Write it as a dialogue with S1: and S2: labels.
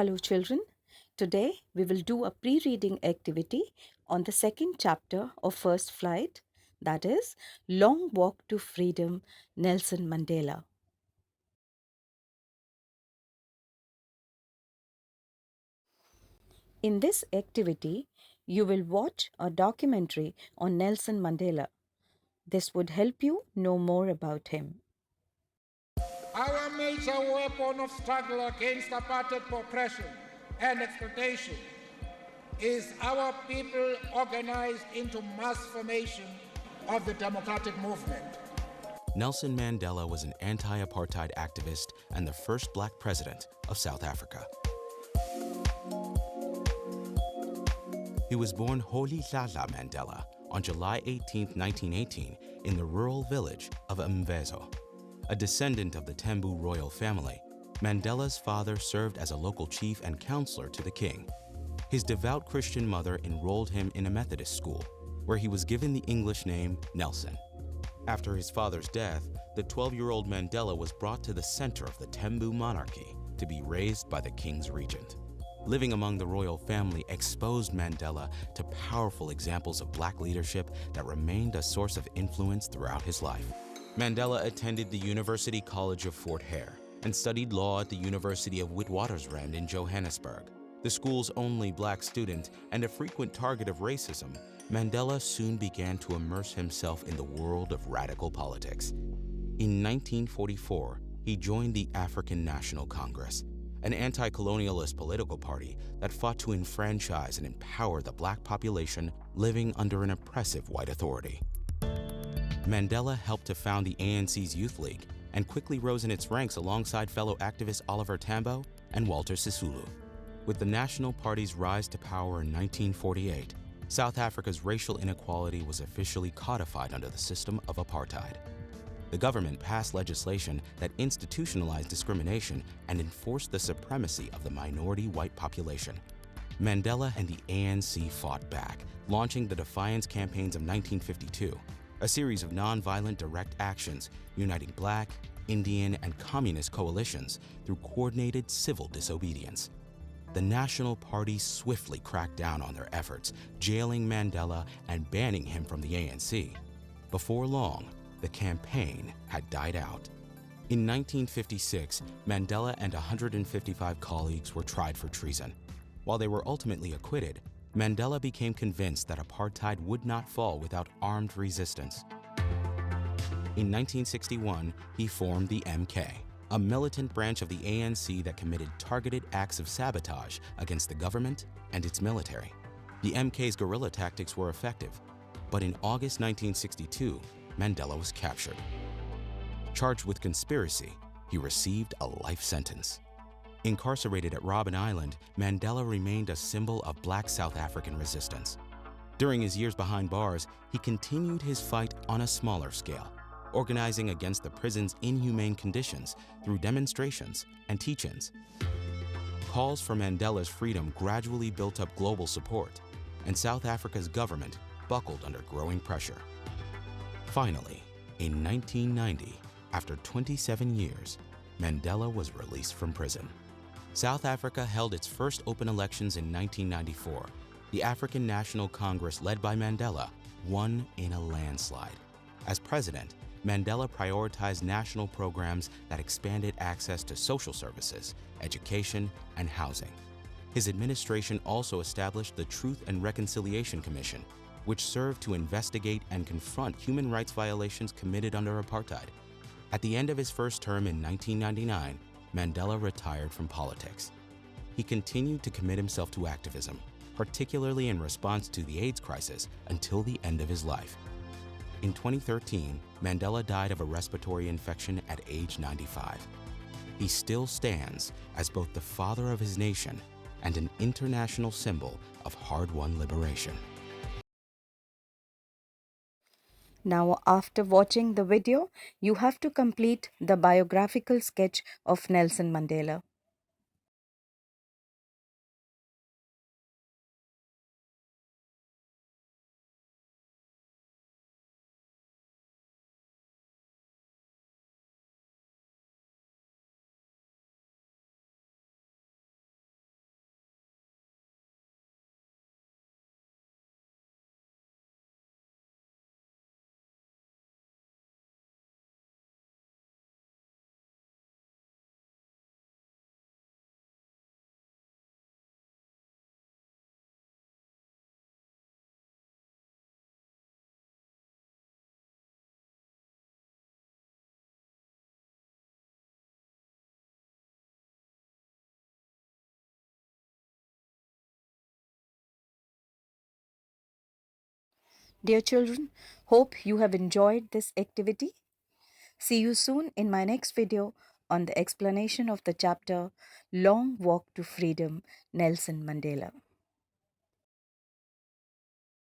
S1: Hello, children. Today we will do a pre reading activity on the second chapter of First Flight, that is, Long Walk to Freedom, Nelson Mandela. In this activity, you will watch a documentary on Nelson Mandela. This would help you know more about him.
S2: Our major weapon of struggle against apartheid oppression and exploitation is our people organized into mass formation of the democratic movement.
S3: Nelson Mandela was an anti-apartheid activist and the first black president of South Africa. He was born Holy Hlahla Mandela on July 18, 1918, in the rural village of Mvezo. A descendant of the Tembu royal family, Mandela's father served as a local chief and counselor to the king. His devout Christian mother enrolled him in a Methodist school, where he was given the English name Nelson. After his father's death, the 12-year-old Mandela was brought to the center of the Tembu monarchy to be raised by the king's regent. Living among the royal family exposed Mandela to powerful examples of black leadership that remained a source of influence throughout his life. Mandela attended the University College of Fort Hare and studied law at the University of Witwatersrand in Johannesburg. The school's only black student and a frequent target of racism, Mandela soon began to immerse himself in the world of radical politics. In 1944, he joined the African National Congress, an anti-colonialist political party that fought to enfranchise and empower the black population living under an oppressive white authority. Mandela helped to found the ANC's Youth League and quickly rose in its ranks alongside fellow activists Oliver Tambo and Walter Sisulu. With the National Party's rise to power in 1948, South Africa's racial inequality was officially codified under the system of apartheid. The government passed legislation that institutionalized discrimination and enforced the supremacy of the minority white population. Mandela and the ANC fought back, launching the Defiance Campaigns of 1952, a series of nonviolent direct actions uniting black, Indian, and communist coalitions through coordinated civil disobedience. The National Party swiftly cracked down on their efforts, jailing Mandela and banning him from the ANC. Before long, the campaign had died out. In 1956, Mandela and 155 colleagues were tried for treason. While they were ultimately acquitted, Mandela became convinced that apartheid would not fall without armed resistance. In 1961, he formed the MK, a militant branch of the ANC that committed targeted acts of sabotage against the government and its military. The MK's guerrilla tactics were effective, but in August 1962, Mandela was captured. Charged with conspiracy, he received a life sentence. Incarcerated at Robben Island, Mandela remained a symbol of black South African resistance. During his years behind bars, he continued his fight on a smaller scale, organizing against the prison's inhumane conditions through demonstrations and teach-ins. Calls for Mandela's freedom gradually built up global support, and South Africa's government buckled under growing pressure. Finally, in 1990, after 27 years, Mandela was released from prison. South Africa held its first open elections in 1994. The African National Congress, led by Mandela, won in a landslide. As president, Mandela prioritized national programs that expanded access to social services, education, and housing. His administration also established the Truth and Reconciliation Commission, which served to investigate and confront human rights violations committed under apartheid. At the end of his first term in 1999, Mandela retired from politics. He continued to commit himself to activism, particularly in response to the AIDS crisis, until the end of his life. In 2013, Mandela died of a respiratory infection at age 95. He still stands as both the father of his nation and an international symbol of hard-won liberation.
S1: Now, after watching the video, you have to complete the biographical sketch of Nelson Mandela. Dear children, hope you have enjoyed this activity. See you soon in my next video on the explanation of the chapter Long Walk to Freedom, Nelson Mandela.